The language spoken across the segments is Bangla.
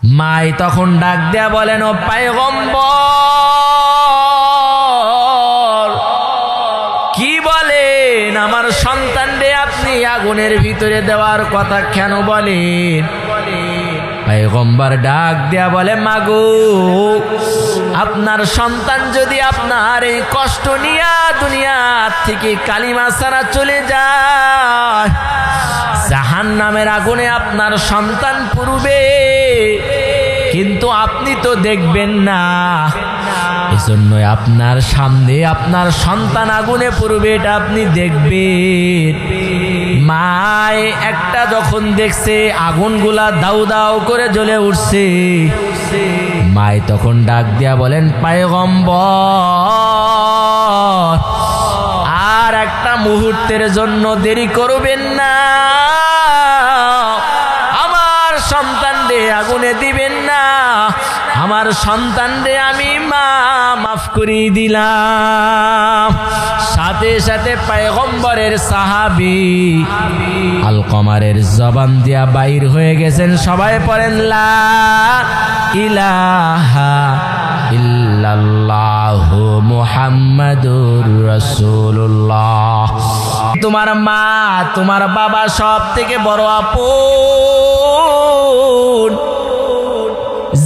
মাই তখন ডাক দেয়া বলেন, ও পয়গম্বর, কি বলেন? আমার সন্তানরে আপনি আগুনের ভিতরে দেওয়ার কথা কেন বলেন? পয়গম্বর ডাক দেয়া বলে, মাগো, আপনার সন্তান যদি আপনার এই কষ্ট নিয়ে দুনিয়া থেকে কালিমা ছাড়া চলে যায়, জাহান্নামের আগুনে আপনার সন্তান পুড়বে, কিন্তু আপনি তো দেখবেন না। এজন্যই আপনার সামনে আপনার সন্তান আগুনে পুড়বে, এটা আপনি দেখবেন। মায় একটা যখন দেখছে আগুনগুলা দাউ দাউ করে জ্বলে উঠছে, মায় তখন ডাক দিয়া বলেন, পয়গম্বর, আর একটা মুহূর্তের জন্য দেরি করবেন না, আমার সন্তান রে আগুনে দিবেন না, আমার সন্তান রে আমি মাফ করে দিলাম। সাথে সাথে পয়গম্বরের সাহাবী আলকমারের জবান দিয়া বাইর হয়ে গেছেন। সবাই পড়েন, লা ইলাহা ইল্লাল্লাহু মুহাম্মাদুর রাসূলুল্লাহ। তোমার মা তোমার বাবা সব থেকে বড় আপন।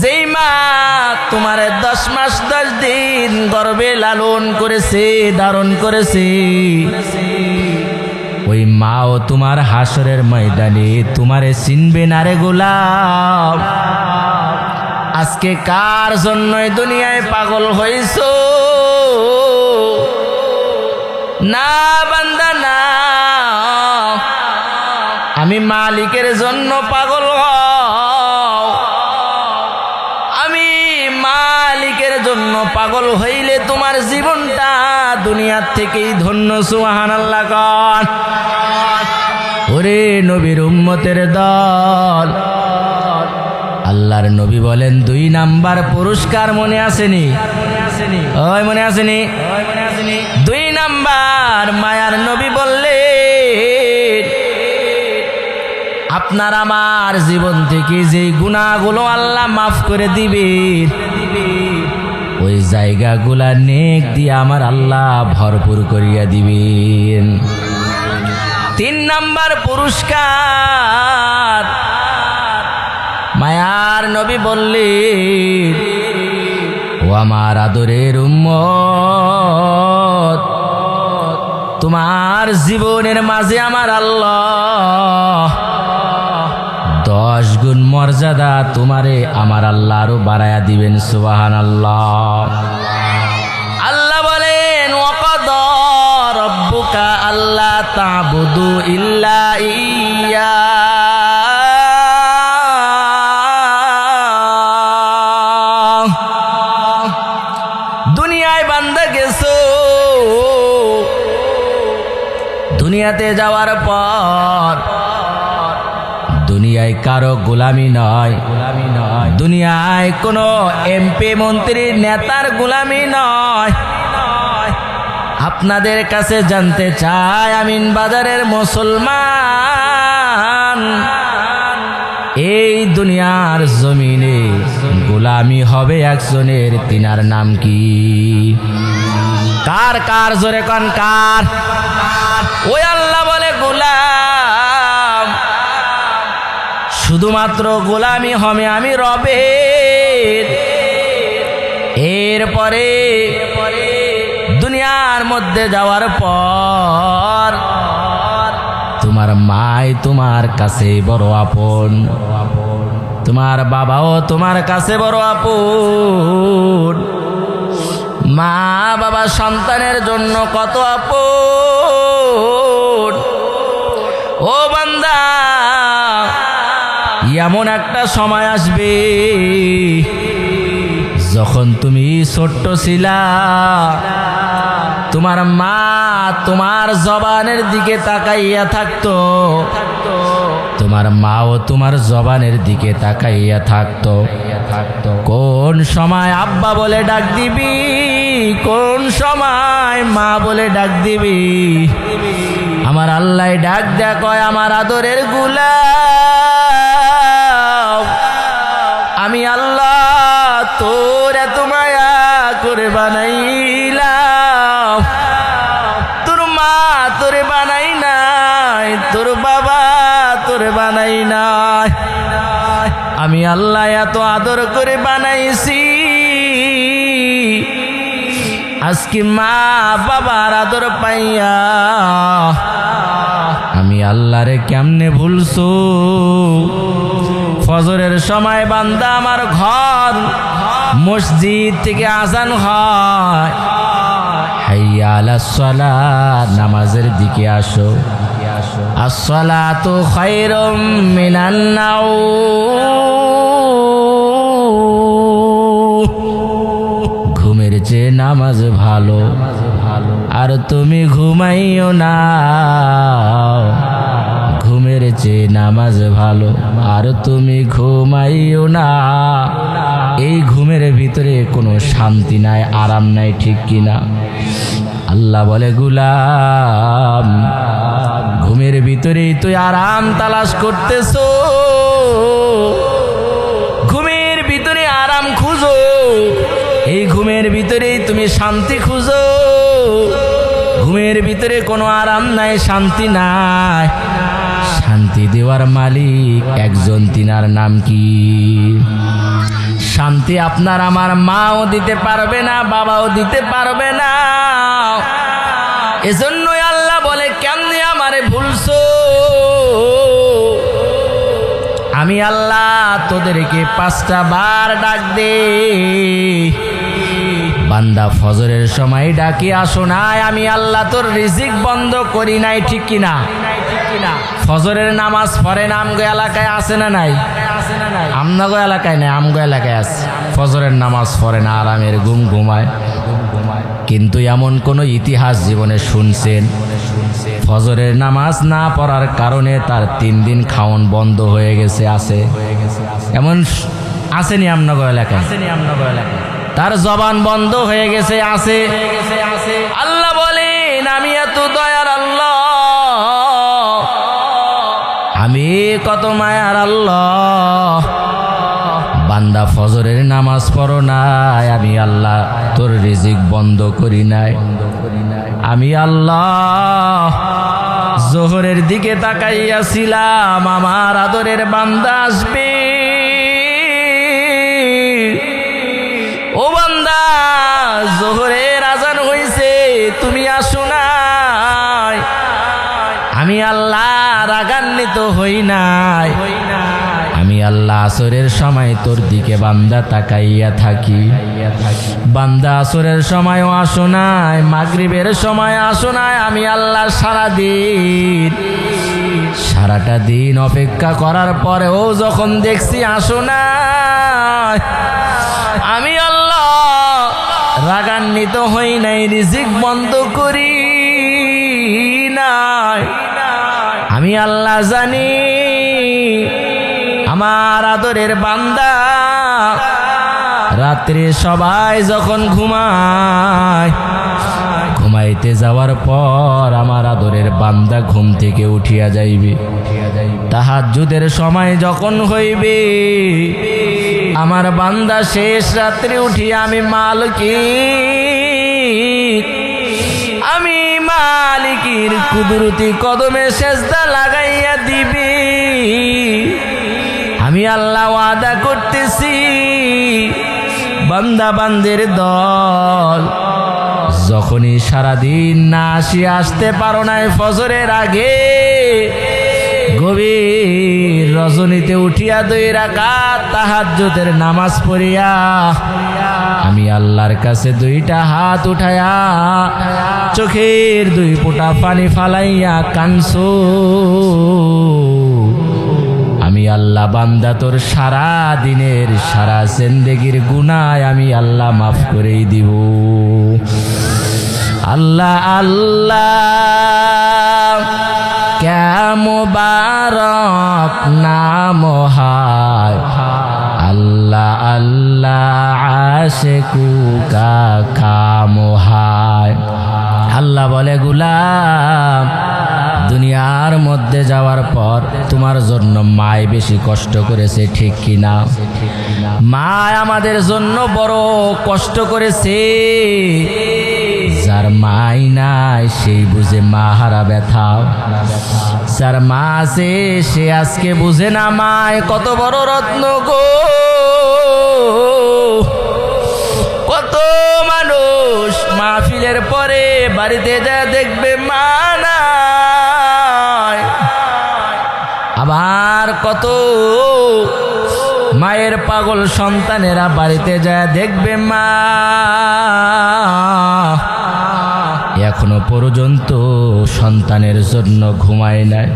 যেই মা তোমার 10 মাস 10 দিন গর্ভে লালন করেছে, ধারণ করেছে, ওই মাও তোমার হাসরের ময়দানে তোমারে চিনবে না রে গোলাম। আজকে কার জন্যই দুনিয়ায় পাগল হইছো? না বান্দা না, আমি মালিকের জন্য পাগল হও। আমি মালিকের জন্য পাগল হইলে তোমার জীবনটা দুনিয়ার থেকেই ধন্য। সুবহানাল্লাহ কর। ওরে নবীর উম্মতের দল, আল্লাহর নবী বলেন 2 নাম্বার পুরস্কার মনে আসেনি? ওই মনে আসেনি? 2 নাম্বার মায়ার নবী বললেন, আপনার আমার জীবন থেকে যে গুনাহগুলো আল্লাহ মাফ করে দিবেন, ওই জায়গাগুলা নেক দিয়ে আমার আল্লাহ ভরপুর করিয়া দিবেন। 3 নাম্বার পুরস্কার মায়ার নবী বললেন, ও আমার আদরের উম্মত, তোমার জীবনের মাঝে আমার আল্লাহ 10 গুণ মর্যাদা তোমারে আমার আল্লাহ আরো বাড়ায়া দিবেন। সুবহানাল্লাহ। আল্লাহ বলেন, ওয়াকাদা রাব্বুকা আল্লা তা'বুদু ইল্লা ইয়্যা। দুনিয়ায় বান্দা গেছো, দুনিয়াতে যাওয়ার পর দুনিয়ায় কারো গোলামি নয়, দুনিয়ায় কোনো এমপি মন্ত্রীর নেতার গোলামি নয়। আপনাদের কাছে জানতে চাই, আমিন বাজারের মুসলমান, এই দুনিয়ার জমিনে গোলামি হবে একজনের, তিনার নাম কি? কার? কার? জোরে কোন কার? ওই আল্লাহ বলে গোলাম, শুধুমাত্র গোলামি হবে আমি রবের। এরপরে দুনিয়ার মধ্যে যাওয়ার পর তোমার মাই তোমার কাছে বড় আপন, তোমার বাবাও তোমার কাছে বড় আপন। মা বাবা সন্তানের জন্য কত আপন। ও বান্দা, এমন একটা সময় আসবে যখন তুমি ছোট্ট ছিলা, তোমার মা তোমার জবানের দিকে তাকাইয়া থাকতো, তোমার মাও তোমার জবানের দিকে তাকাইয়া থাকতো। কোন সময় আব্বা বলে ডাক দিবি, কোন সময় মা বলে ডাক দিবি, আমার আল্লাহ ডাক দেয়া কয়, আমার আদরের গোলাম, আমি আল্লাহ তোর এত মায়া করে বানাইলাম, তোর মা তোরে বানাই নাই, তোর বাবা তোরে বানাই নাই, আমি আল্লাহ এত আদর করে বানাইছি, আজকে মা বাবার আদর পাইয়া আমি আল্লাহরে কেমনে ভুলছো। ফজরের সময় বান্দা আমার ঘর মসজিদ থেকে আজান হয়, হাইয়া আলাস সালাত, নামাজের দিকে আসো, আসসালাতু খায়রুম মিনান নাওম, ঘুমের চেয়ে নামাজ ভালো, আর তুমি ঘুমাইও না, ঘুমের চেয়ে নামাজ ভালো, আর তুমি ঘুমাইও না। এই ঘুমের ভিতরে কোনো শান্তি নাই, আরাম নাই, ঠিক কিনা? আল্লাহ বলে, গোলাম ঘুমের ভিতরেই তুই আরাম তালাশ করতেছো, ঘুমের ভিতরে আরাম খুঁজো, এই ঘুমের ভিতরেই তুমি শান্তি খুঁজো। ঘুমের ভিতরে কোনো আরাম নাই, শান্তি নাই, শান্তি দেওয়ার মালিক একজন, তিনার নাম কি? শান্তি আপনার আমার মাও দিতে পারবে না, বাবাও দিতে পারবে না। এজন্যই আল্লাহ বলে, কেমনে আমারে ভুলছো? আমি আল্লাহ তোদেরকে 5টা বার ডাক দে, বান্দা ফজরের সময় ডাকি আসো নাই, আমি আল্লাহ তোর রিজিক বন্ধ করি নাই, ঠিক কিনা? ফজরের নামাজ পড়েন আমগো এলাকায় আছে না নাই? আমনাগো এলাকায় নাই, আমগো এলাকায় আছে। ফজরের নামাজ পড়েন, আরামের ঘুম ঘুমায়, কিন্তু এমন কোন ইতিহাস জীবনে শুনছেন ফজরের নামাজ না পড়ার কারণে তার 3 দিন খাওন বন্ধ হয়ে গেছে? আছে এমন? আসেনি আমনাগো এলাকায়? তার জবান বন্ধ হয়ে গেছে? আছে। আল্লাহ বলেন, আমি এত দয়ার আল্লাহ, আমি কত মায়ার আল্লাহ। বান্দা ফজরের নামাজ পড়ো নাই, আমি আল্লাহ তোর রিজিক বন্ধ করি নাই। আমি আল্লাহ জোহরের দিকে তাকাইয়াছিলাম, আমার আদরের বান্দা আসবে, ও বান্দা জোহরের আজান হইছে, তুমি আসো নাই। আমি আল্লাহ রাগান্বিত হই নাই, আমি আল্লাহ আসরের সময় তোর দিকে বান্দা তাকাইয়া থাকি। বান্দা আসরের সময়ও আসো নাই, মাগরিবের সময় আসো নাই, আমি আল্লাহ সারাটা দিন অপেক্ষা করার পরেও যখন দেখছি আসো নাই, আমি আল্লাহ রাগান্বিত হই নাই, রিজিক বন্ধ করি নাই। আমি আল্লাহ জানি আমার আদরের বান্দা রাত্রে সবাই যখন ঘুমায়, ঘুমাইতে যাওয়ার পর আমার আদরের বান্দা ঘুম থেকে উঠিয়া যাইবে। তাহাজ্জুদের সময় যখন হইবে, আমার বান্দা শেষ রাত্রে উঠিয়া আমি মালিকের কুদরতি কদমে সেজদা লাগাইয়া দিবে। আমি আল্লাহ ওয়াদা করতেছি, বান্দা বান্দের দল যখনই সারাদিন না আসতে পারো নাই ফজরের আগে, গভীর রজনীতে উঠিয়া 2 রাকাত তাহাজ্জুদের নামাজ পড়িয়া আমি আল্লাহর কাছে 2টা হাত উঠায়া চোখের 2 ফোঁটা পানি ফালাইয়া কানছো। আমি আল্লাহ বান্দা তোর সারা দিনের সারা জিন্দেগির গুনাহ আমি আল্লাহ মাফ করেই দিব। আল্লাহ আল্লাহ ক্যা মুবারক নাম হায়, আল্লাহ আল্লাহ আশিকু কা কাম হায়। আল্লাহ বলে, গোলাম দুনিয়ার মধ্যে যাওয়ার পর তোমার জন্য মায় বেশি কষ্ট করেছে, ঠিক কিনা? মা আমাদের জন্য বড় কষ্ট করেছে। যার মাই নাই সেই বুঝে মা হারা ব্যথা, যার মা আছে সে আজকে বুঝে না মায় কত বড় রত্ন গো। কত মানুষ মাহফিলের পরে বাড়িতে যা দেখবে মা নাই, আবার কত মায়ের পাগল সন্তানেরা বাড়িতে যায় দেখবে মা এখনো পর্যন্ত সন্তানের জন্য ঘুমায় নাই।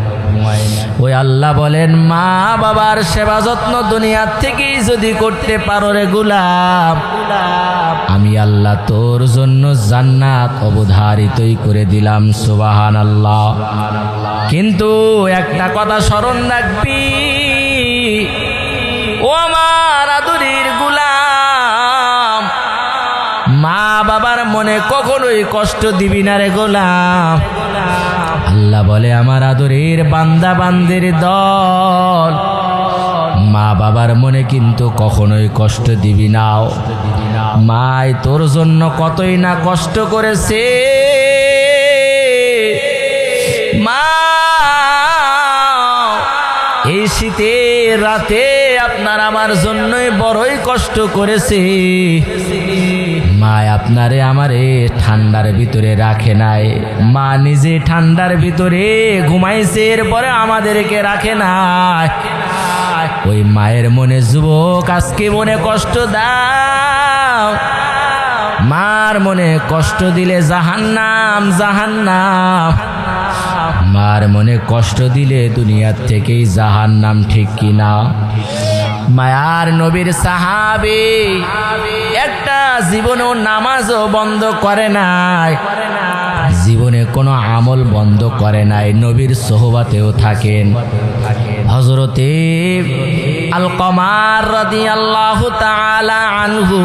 ওই আল্লাহ বলেন, মা বাবার সেবা যত্ন দুনিয়ার থেকেই যদি করতে পারো রে গোলাম, আমি আল্লাহ তোর জন্য জান্নাত অবধারিতই করে দিলাম। সুবহানাল্লাহ। কিন্তু একটা কথা স্মরণ রাখবি, ও আমার আদরের গোলাম, মা বাবার মনে কখনোই কষ্ট দিবি না রে গোলাম। আল্লাহ বলে, আমার আদরের বান্দা বান্দির দল, মা বাবার মনে কিন্তু কখনোই কষ্ট দিবি না। মাই তোর জন্য কতই না কষ্ট করেছে। মা এই শীতের রাতে আপনার আমার জন্যই বড়ই কষ্ট করেছে। মা আপনারে আমারে ঠান্ডার ভিতরে রাখে নাই, মা নিজে ঠান্ডার ভিতরে ঘুমাইছে, এরপরে আমাদেরকে রাখে নাই। ওই মায়ের মনে যুবক আজকে মনে কষ্ট দাও, মার মনে কষ্ট দিলে জাহান্নাম জাহান্নাম। মার মনে কষ্ট দিলে দুনিয়ার থেকেই জাহান্নাম, ঠিক কিনা? মায়ার নবীর সাহাবী একটা জীবনেও নামাজও বন্ধ করে নাই, জীবনে কোনো আমল বন্ধ করে নাই, নবীর সোহবাতেও থাকেন। হযরতে আলকমা রাদিয়াল্লাহু তাআলা আনহু,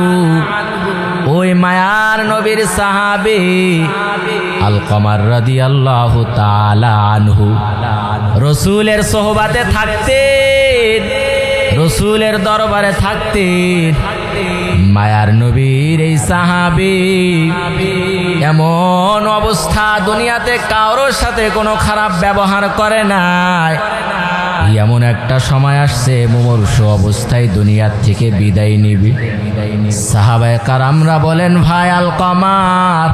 ওই মায়ার নবীর সাহাবী আলকমা রাদিয়াল্লাহু তাআলা আনহু রাসূলের সোহবাতে থাকতেন, রাসূলের দরবারে থাকতেন। মায়ার নবীর এই সাহাবী এমন অবস্থা, দুনিয়াতে কারোর সাথে কোনো খারাপ ব্যবহার করে নাই। এমন একটা সময় আসছে মুমূর্ষু অবস্থায় দুনিয়ার থেকে বিদায় নিবি। সাহাবায়ে কারামরা বলেন, ভাই আলকমার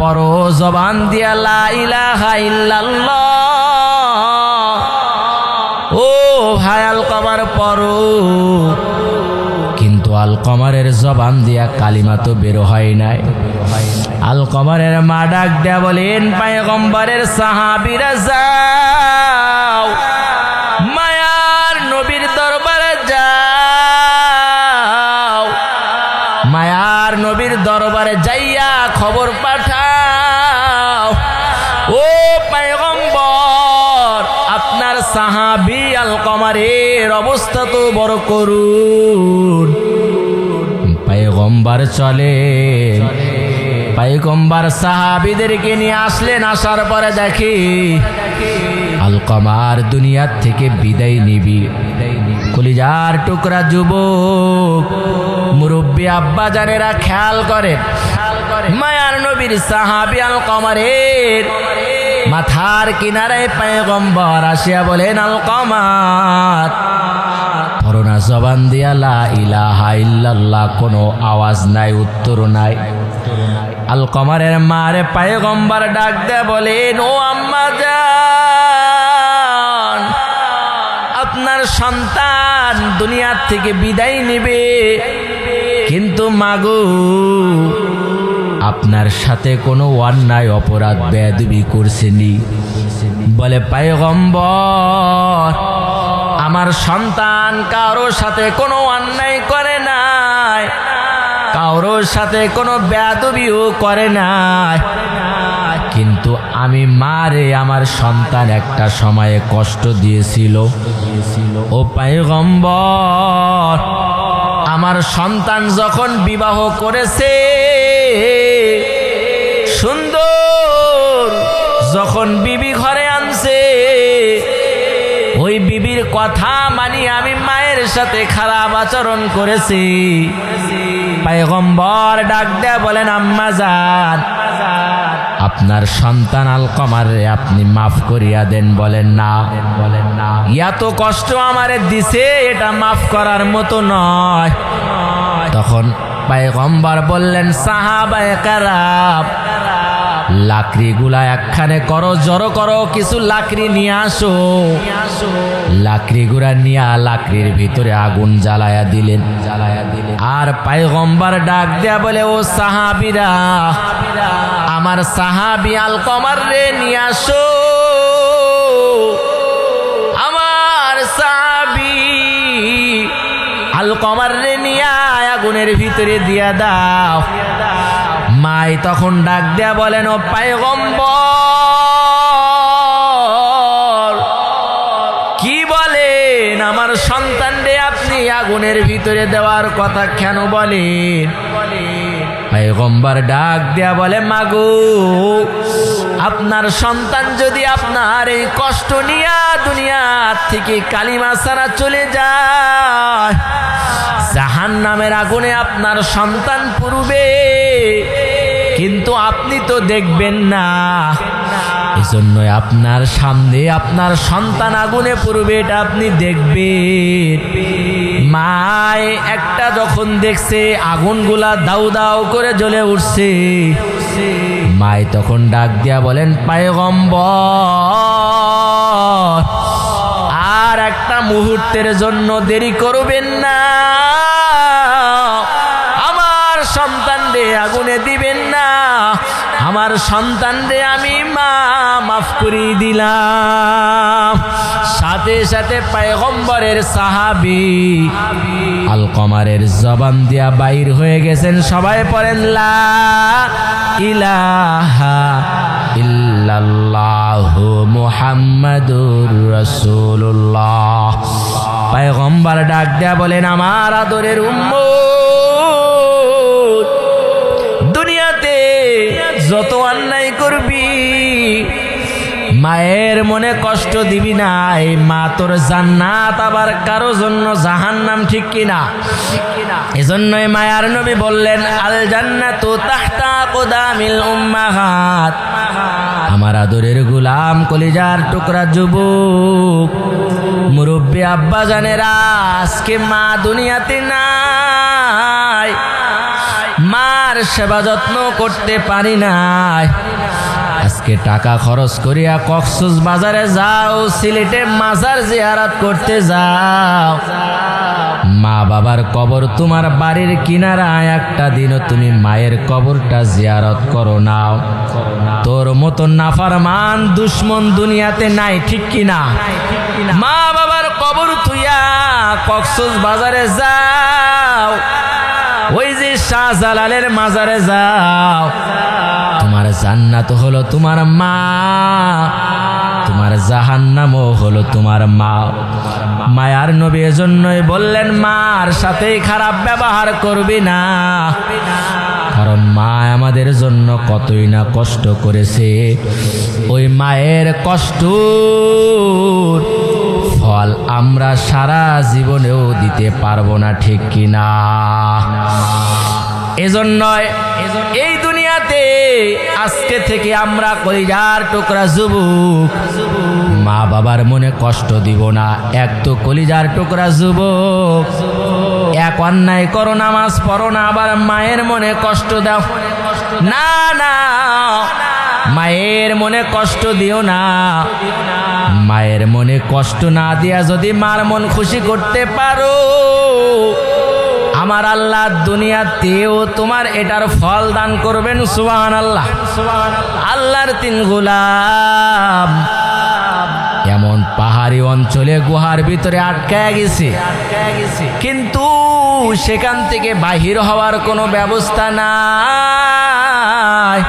পরো জবান দিয়া লা ইলাহা ইল্লাল্লাহ। ও ভাই আলকমার পরো, কিন্তু আলকমারের জবান দিয়া কালিমা তো বের হয় নাই। আলকমারের মা ডাক দেয়া বলেন, পয়গম্বরের সাহাবীরা যাও, মায়ার নবীর দরবারে যাও, মায়ার নবীর দরবারে যাইয়া খবর পাঠাও, ও পয়গম্বর আপনার সাহাবী আলকমারের অবস্থা তো বড় করুন। পয়গম্বর চলেন, পয়গম্বর সাহাবীদেরকে নিয়ে আসলেন। আসার পরে দেখি আলকমার দুনিয়ার থেকে বিদায় নিবি। কলিজার টুকরা যুবক মুরব্বী আব্বা জানেরা খেয়াল করেন, মায়ার নবীর সাহাবী আলকমারের মাথার কিনারায় পয়গম্বর আসিয়া বলেন, আলকমার করোনা জবান দিয়া লা ইলাহা ইল্লাল্লাহ, কোনো আওয়াজ নাই, উত্তর নাই। আলকমারের মারে পয়গম্বর ডাক দেয়া বলেন, ও আম্মা জান, আপনার সন্তান দুনিয়ার থেকে বিদায় নেবে, কিন্তু মাগো আপনার সাথে কোনো অন্যায় অপরাধ বেয়াদবি করছেনি? বলে, পয়গম্বর আমার সন্তান কারোর সাথে কোনো অন্যায় করে নাই, কারোর সাথে কোনো বেয়াদবিও করে নাই, কিন্তু আমি মারে আমার সন্তান একটা সময়ে কষ্ট দিয়েছিল। ও পয়গম্বর, আমার সন্তান যখন বিবাহ করেছে, সুন্দর যখন বিবি ঘরে আনছে, ওই বিবির কথা মানি আমি মায়ের সাথে খারাপ আচরণ করেছি। পয়গম্বর ডাক দেয়া বলেন, আম্মা জান, আপনার সন্তান আলকমারে আপনি মাফ করিয়া দেন। বলেন না, এত কষ্ট আমারে দিছে, এটা মাফ করার মতো নয়। তখন পয়গম্বর বললেন, সাহাবায়ে কেরাম, লাকড়িগুলা একখানে করো, জড়ো করো, কিছু লাকড়ি নিয়ে আসো। লাকড়িগুলা নিয়ে লাকড়ির ভিতরে আগুন জ্বালায়া দিলেন। আর পয়গম্বর ডাক দেয়া বলে, ও সাহাবীরা, আমার সাহাবী আলকমার রে নিয়ে আসো। আমার সাহাবী আলকমার রে নিয়ে আগুনের ভিতরে দিয়া দাও। মাই তখন ডাক দেয়া বলেন, ও পয়গম্বর, কি বলেন? আমার সন্তান রে আপনি আগুনের ভিতরে দেওয়ার কথা কেন বলেন? পয়গম্বর ডাক দেয়া বলে, মাগো, আপনার সন্তান যদি আপনার এই কষ্ট নিয়া দুনিয়া থেকে কালিমা ছাড়া চলে যায়, জাহান্নামের আগুনে আপনার সন্তান পুড়বে, কিন্তু আপনি তো দেখবেন না। এজন্য আপনার সামনে আপনার সন্তান আগুনে পুড়বে, এটা আপনি দেখবেন। মায় একটা যখন দেখছে আগুনগুলা দাউ দাউ করে জ্বলে উঠছে, মায় তখন ডাক দিয়া বলেন, পয়গম্বর, আর একটা মুহূর্তের জন্য দেরি করবেন না, আমার সন্তান রে আগুনে দিবেন না, আমার সন্তান রে আমি মাফ করে দিলাম। সাথে সাথে পয়গম্বরের সাহাবী আলকমারের জবান দিয়া বাইর হয়ে গেছেন। সবাই পড়েন, লা ইলাহা ইল্লাল্লাহু মুহাম্মাদুর রাসূলুল্লাহ। পয়গম্বর ডাক দেয়া বলেন, আমার আদরের উম্মত, দুনিয়াতে যত অন্যায় করবি, মায়ের মনে কষ্ট দিবি না। এই মা তোর জান্নাত, আবার কারো জন্য জাহান্নাম, ঠিক কিনা? এজন্যই মায়ার নবী বললেন, আল জান্নাতু তাহতা আকদামিল উম্মাহাত। আমার আদরের গোলাম, কলিজার টুকরা যুবক, মুরব্বী আব্বা জানেরা, আজকে মা দুনিয়াতে নাই, মার সেবা যত্ন করতে পারি নাই। আজকে টাকা খরচ করিয়া কক্সবাজারে যাও, সিলেটে মাজার জিয়ারত করতে যাও, মা বাবার কবর তোমার বাড়ির কিনারায়, একটা দিনও তুমি মায়ের কবরটা জিয়ারত করো নাও। তোর মতো নাফরমান দুশ্মন দুনিয়াতে নাই, ঠিক কিনা? মা বাবার কবর তুইয়া কক্সবাজারে যাও, ওই যে শাহজালালের মাজারে যাও। তোমার জান্নাত হলো তোমার মা, তোমার জাহান্নামও হলো তোমার মা। মায়ার নবী এজন্যই বললেন, মার সাথে খারাপ ব্যবহার করবি না, কারণ মা আমাদের জন্য কতই না কষ্ট করেছে। ওই মায়ের কষ্ট ফল আমরা সারা জীবনেও দিতে পারবো না, ঠিক কিনা? এজন্যই এই দুনিয়াতে আজকে থেকে আমরা কলিজার টুকরা যুবক, মা বাবার মনে কষ্ট দিব না। এক তো কলিজার টুকরা যুবক, এক অন্যায় করো, নামাজ পড়ো না, আবার মায়ের মনে কষ্ট দাও না। না, মায়ের মনে কষ্ট দিও না। মায়ের মনে কষ্ট না দিয়া যদি মার মন খুশি করতে পারো, আমার আল্লাহ দুনিয়াতেও তোমার এটার ফল দান করবেন। সুবহানাল্লাহ। আল্লাহর তিন গোলাম এমন পাহাড়ি অঞ্চলে গুহার ভিতরে আটকায় গেছে, কিন্তু সেখান থেকে বাহির হওয়ার কোনো ব্যবস্থা নাই,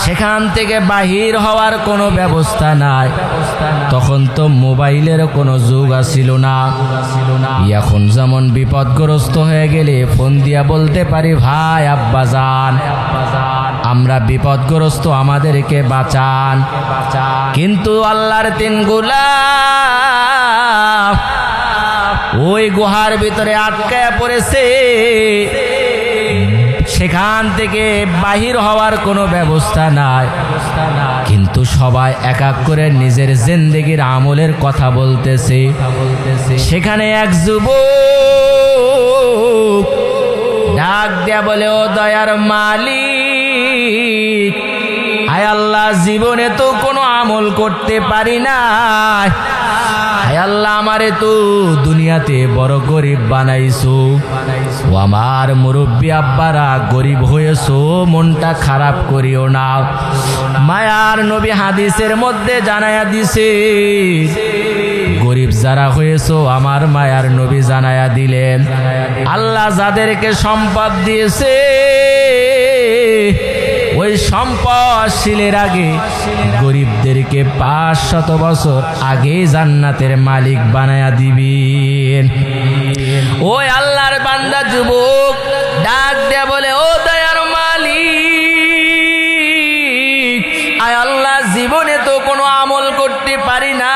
সেখান থেকে বাহির হওয়ার কোনো ব্যবস্থা নাই। তখন তো মোবাইলের কোনো যুগ ছিল না। এখন যেমন বিপদগ্রস্ত হয়ে গেলে ফোন দিয়া বলতে পারি, ভাই আব্বাজান আমরা বিপদগ্রস্ত, আমাদেরকে বাঁচান। কিন্তু আল্লাহর তিন গোলাম ওই গুহার ভিতরে আটকায়া পড়েছে, সেখান থেকে বাহির হওয়ার কোনো ব্যবস্থা নাই। কিন্তু সবাই এক এক করে নিজের জিন্দেগির আমলের কথা বলতেছে। সেখানে এক যুবক ডাক দেয়া বলে, ও দয়ার মালিক, আয় আল্লাহ, জীবনে তো কোনো আমল করতে পারি না, আয় আল্লাহ, আমারে তো দুনিয়াতে বড় গরিব বানাইছো, ও আমার মুরব্বী আব্বারা গরিব হয়েছো, মনটা খারাপ করিও না। মায়ার নবী হাদিসের মধ্যে জানায়া দিছে, গরিব যারা হয়েছো আমার মায়ার নবী জানায়া দিলেন, আল্লাহ যাদেরকে সম্পদ দিয়েছে ওই সম্পদশীলের আগে গরিবদেরকে 500 বছর আগে জান্নাতের মালিক বানায়া দিবেন। ওই আল্লাহর বান্দা যুবক ডাক দেয়া বলে, ও দয়ার মালিক, আয় আল্লাহ, জীবনে তো কোনো আমল করতে পারি না,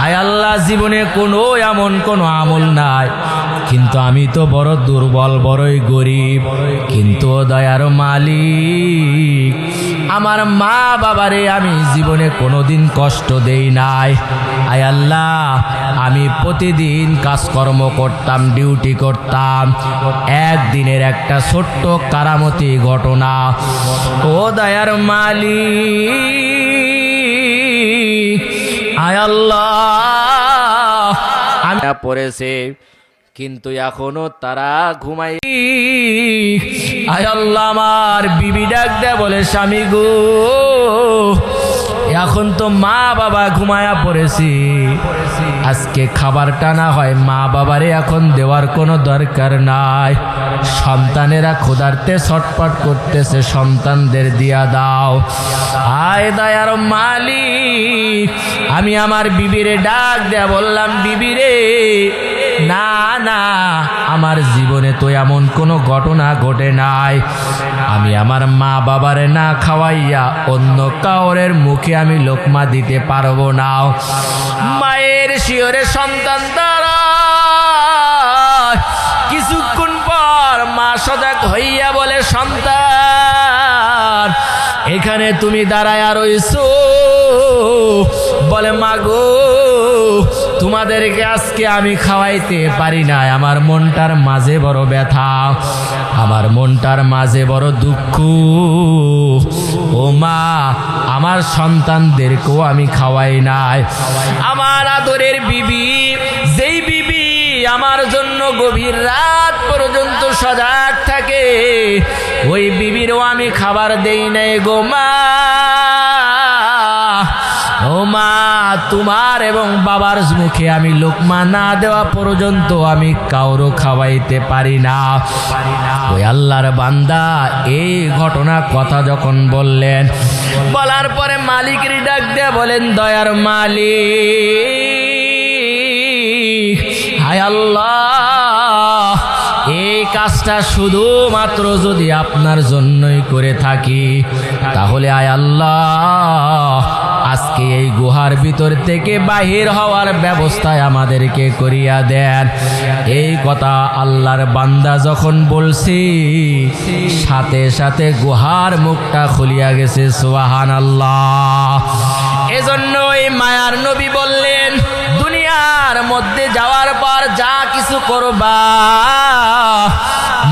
আয় আল্লাহ, জীবনে কোনো আমল নাই, কিন্তু আমি তো বড় দুর্বল, বড়ই গরিব, কিন্তু দয়ার মালিক, আমার মা বাবারে আমি জীবনে কোনোদিন কষ্ট দেই নাই, আয় আল্লাহ, আমি প্রতিদিন কাজকর্ম করতাম, ডিউটি করতাম, একদিনের একটা ছোট্ট কারামতি ঘটনা, ও দয়ার মালিক, আয় আল্লাহ, আমি পড়েছে কিন্তু এখনো তারা ঘুমাই। আয় আল্লাহ, আমার বিবি ডাক দেয়া বলে, স্বামী গো, এখন তো মা বাবা ঘুমায়া পড়েছি, আজকে খাবারটা না হয় মা বাবারে এখন দেওয়ার কোনো দরকার নাই, সন্তানেরা ক্ষুধার্তে ছটফট করতেছে, সন্তানদের দিয়া দাও। আয় দয়ার মালিক, আমি আমার বিবিরে ডাক দেয়া বললাম, বিবিরে, না না, আমার জীবনে তো এমন কোনো ঘটনা ঘটে নাই, আমি আমার মা বাবারে না খাওয়াইয়া অন্য কাউরের মুখে আমি লোকমা দিতে পারবো না। মায়ের শিয়রে সন্তান দাঁড়ায়, কিছুক্ষণ পর মা সজাগ হইয়া বলে, সন্তান, এখানে তুমি দাঁড়ায়া রইছো, বলে, মা গো, তোমাদেরকে আজকে আমি খাওয়াইতে পারি না, আমার মনটার মাঝে বড় ব্যথা, আমার মনটার মাঝে বড় দুঃখ, ও মা, আমার সন্তানদেরকেও আমি খাওয়াই নাই। আমার আদরের বিবি, যেই বিবি আমার জন্য গভীর রাত পর্যন্ত সজাগ থাকে, ওই বিবিরও আমি খাবার দেই নাই গো মা। ও মা, তোমার এবং বাবার মুখে আমি লোকমা না দেওয়া পর্যন্ত আমি কাউরও খাওয়াইতে পারি না। ওই আল্লাহর বান্দা এই ঘটনা কথা যখন বললেন, বলার পরে মালিকের ডাক দিয়ে বলেন, দয়ার মালিক, হায় আল্লাহ, এই কাজটা শুধুমাত্র যদি আপনার জন্যই করে থাকি, তাহলে আয় আল্লাহ, আজকে এই গুহার ভিতর থেকে বাহির হওয়ার ব্যবস্থায় আমাদেরকে করিয়া দেন। এই কথা আল্লাহর বান্দা যখন বলছি, সাথে সাথে গুহার মুখটা খুলিয়া গেছে। সুবহানাল্লাহ। এজন্য এই মায়ার নবী বললেন, দুনিয়ার মধ্যে যাওয়ার পর যা কিছু করবা,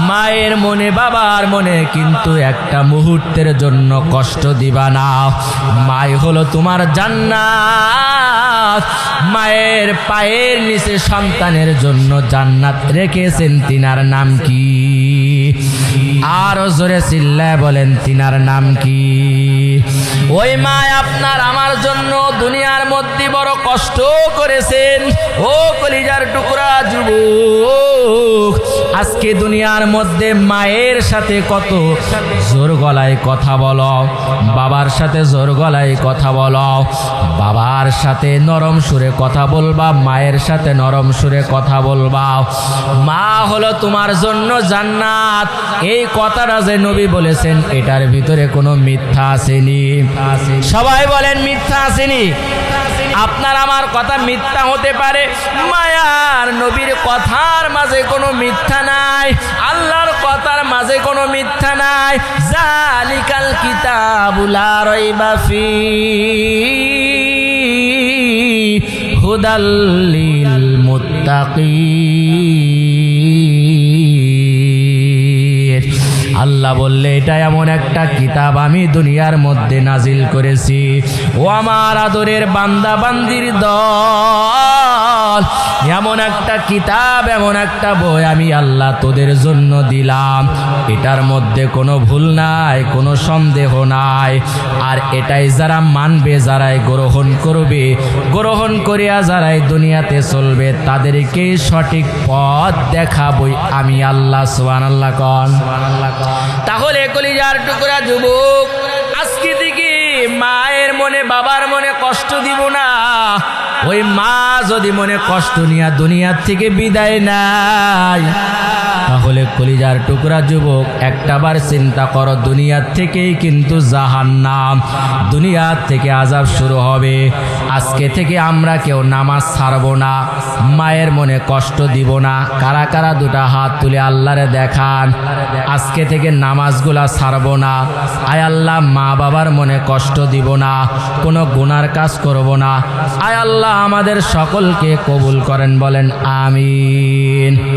মায়ের মনে, বাবার মনে কিন্তু একটা মুহূর্তের জন্য কষ্ট দিবা না। মাই হলো তোমার জান্নাত। মায়ের পায়ের নিচে সন্তানের জন্য জান্নাত রেখেছেন, তিনার নাম কি? আরো জোরে চিল্লায় বলেন, তিনার নাম কি? ওই মা আপনার আমার জন্য দুনিয়ার মধ্যে বড় কষ্ট করেছেন। ও কলিজার টুকরা যুবক, আজকে আজকে দুনিয়ার মধ্যে মায়ের সাথে কত জোর গলায় কথা বলো, বাবার সাথে জোর গলায় কথা বলো। বাবার সাথে নরম সুরে কথা বলবা, মায়ের সাথে নরম সুরে কথা বলবা। মা হলো তোমার জন্য জান্নাত, এই কথাটা যে নবী বলেছেন এটার ভিতরে কোনো মিথ্যা আসেনি। সবাই বলেন মিথ্যা আসেনি। আপনার আমার কথা মিথ্যা হতে পারে, মায়ার নবীর কথার মাঝে কোনো মিথ্যা নাই, আল্লাহর কথার মাঝে কোনো মিথ্যা নাই। জালিকাল কিতাবু লা রাইবা ফীহি হুদাল লিল মুত্তাকিন। আল্লাহ বললে এটা এমন একটা কিতাব আমি দুনিয়ার মধ্যে নাজিল করেছি, ও আমার আদরের বান্দা বান্দির দল, এমন একটা কিতাব, এমন একটা বই আমি আল্লাহ তোদের জন্য দিলাম। এটার মধ্যে কোনো ভুল নাই, কোনো সন্দেহ নাই। আর এটাই যারা মানবে, যারাই গ্রহণ করবে, গ্রহণ করিয়া যারাই দুনিয়াতে চলবে, তাদেরকে সঠিক পথ দেখাবই আমি আল্লাহ। সুবহানাল্লাহ কোন। তাহলে কলিজার টুকরা যুবক, আজকে থেকে মায়ের মনে বাবার মনে কষ্ট দিব না। ওই মা যদি মনে কষ্ট নিয়ে দুনিয়ার থেকে বিদায় নাই, তাহলে কলিজার টুকরা যুবক একটাবার চিন্তা করো, দুনিয়ার থেকেই কিন্তু জাহান্নাম, দুনিয়ার থেকে আযাব শুরু হবে। আজকে থেকে আমরা কেউ নামাজ ছাড়বো না, মায়ের মনে কষ্ট দিব না। কারা কারা দুটা হাত তুলে আল্লাহরে দেখান, আজকে থেকে নামাজগুলা ছাড়বো না। আয় আল্লাহ, মা বাবার মনে কষ্ট দিব না, কোনো গুনার কাজ করব না। আয় আল্লাহ আমাদের সকলকে কবুল করেন, বলেন আমিন।